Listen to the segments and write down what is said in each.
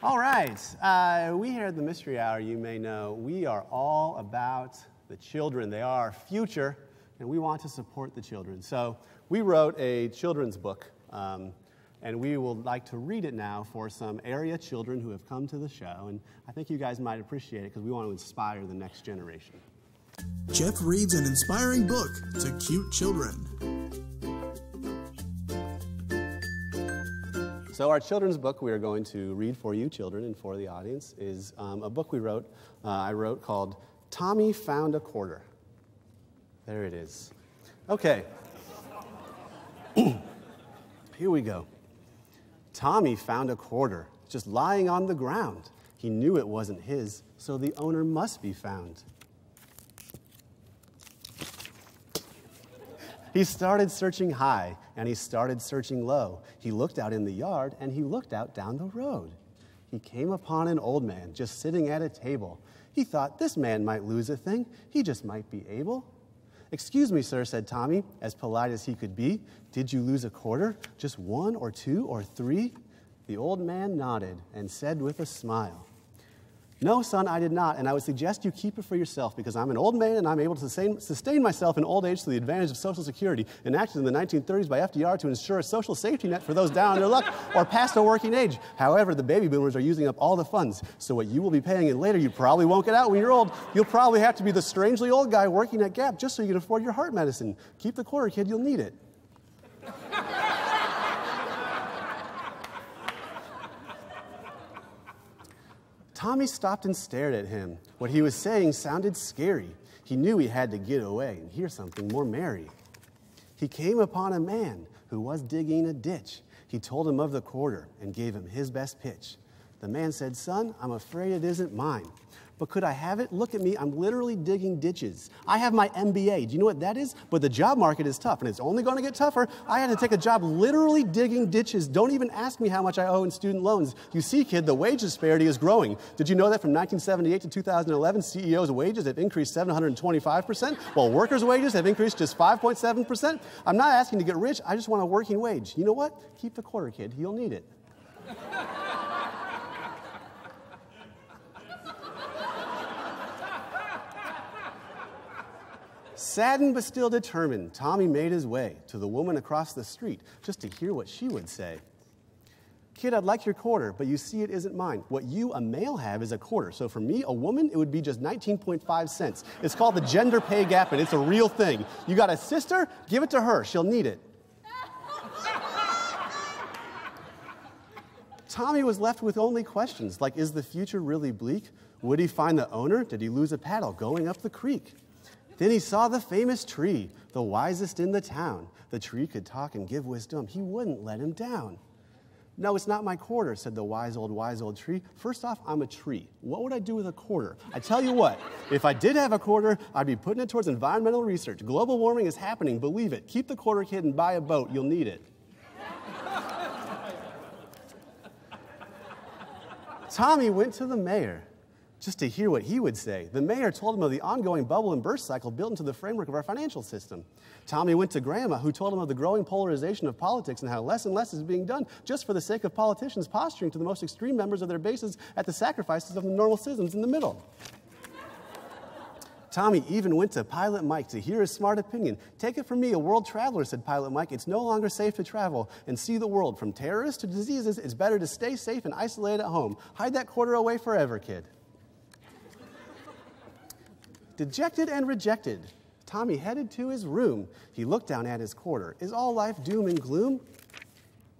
All right, we here at the Mystery Hour, you may know, we are all about the children. They are our future, and we want to support the children. So we wrote a children's book, and we would like to read it now for some area children who have come to the show, and I think you guys might appreciate it because we want to inspire the next generation. Jeff reads an inspiring book to cute children. So our children's book we are going to read for you children and for the audience is a book I wrote called Tommy Found a Quarter. There it is. Okay. Here we go. Tommy found a quarter just lying on the ground. He knew it wasn't his, so the owner must be found. He started searching high, and he started searching low. He looked out in the yard, and he looked out down the road. He came upon an old man just sitting at a table. He thought, this man might lose a thing. He just might be able. Excuse me, sir, said Tommy, as polite as he could be. Did you lose a quarter? Just one or two or three? The old man nodded and said with a smile, no, son, I did not, and I would suggest you keep it for yourself because I'm an old man and I'm able to sustain myself in old age to the advantage of Social Security, enacted in the 1930s by FDR to ensure a social safety net for those down on their luck or past a working age. However, the baby boomers are using up all the funds, so what you will be paying in later you probably won't get out when you're old. You'll probably have to be the strangely old guy working at Gap just so you can afford your heart medicine. Keep the quarter, kid, you'll need it. Tommy stopped and stared at him. What he was saying sounded scary. He knew he had to get away and hear something more merry. He came upon a man who was digging a ditch. He told him of the quarter and gave him his best pitch. The man said, son, I'm afraid it isn't mine. But could I have it? Look at me, I'm literally digging ditches. I have my MBA, do you know what that is? But the job market is tough, and it's only going to get tougher. I had to take a job literally digging ditches. Don't even ask me how much I owe in student loans. You see, kid, the wage disparity is growing. Did you know that from 1978 to 2011, CEOs' wages have increased 725%, while workers' wages have increased just 5.7%? I'm not asking to get rich, I just want a working wage. You know what? Keep the quarter, kid, you'll need it. Saddened but still determined, Tommy made his way to the woman across the street just to hear what she would say. Kid, I'd like your quarter, but you see it isn't mine. What you, a male, have is a quarter. So for me, a woman, it would be just 19.5 cents. It's called the gender pay gap, and it's a real thing. You got a sister? Give it to her. She'll need it. Tommy was left with only questions, like, is the future really bleak? Would he find the owner? Did he lose a paddle going up the creek? Then he saw the famous tree, the wisest in the town. The tree could talk and give wisdom. He wouldn't let him down. No, it's not my quarter, said the wise old tree. First off, I'm a tree. What would I do with a quarter? I tell you what, if I did have a quarter, I'd be putting it towards environmental research. Global warming is happening, believe it. Keep the quarter, kid, and buy a boat. You'll need it. Tommy went to the mayor just to hear what he would say. The mayor told him of the ongoing bubble and burst cycle built into the framework of our financial system. Tommy went to Grandma, who told him of the growing polarization of politics and how less and less is being done just for the sake of politicians posturing to the most extreme members of their bases at the sacrifices of the normal citizens in the middle. Tommy even went to Pilot Mike to hear his smart opinion. Take it from me, a world traveler, said Pilot Mike. It's no longer safe to travel and see the world. From terrorists to diseases, it's better to stay safe and isolated at home. Hide that quarter away forever, kid. Dejected and rejected, Tommy headed to his room. He looked down at his quarter. Is all life doom and gloom?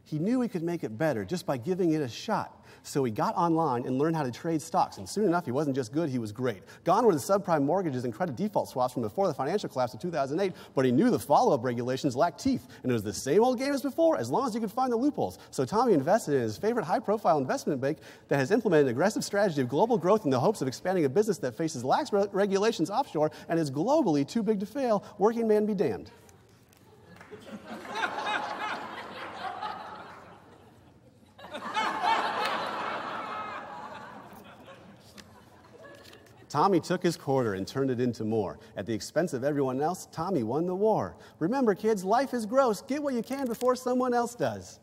He knew he could make it better just by giving it a shot. So he got online and learned how to trade stocks. And soon enough, he wasn't just good, he was great. Gone were the subprime mortgages and credit default swaps from before the financial collapse of 2008, but he knew the follow-up regulations lacked teeth. And it was the same old game as before, as long as you could find the loopholes. So Tommy invested in his favorite high-profile investment bank that has implemented an aggressive strategy of global growth in the hopes of expanding a business that faces lax regulations offshore and is globally too big to fail. Working man be damned. Tommy took his quarter and turned it into more. At the expense of everyone else, Tommy won the war. Remember, kids, life is gross. Get what you can before someone else does.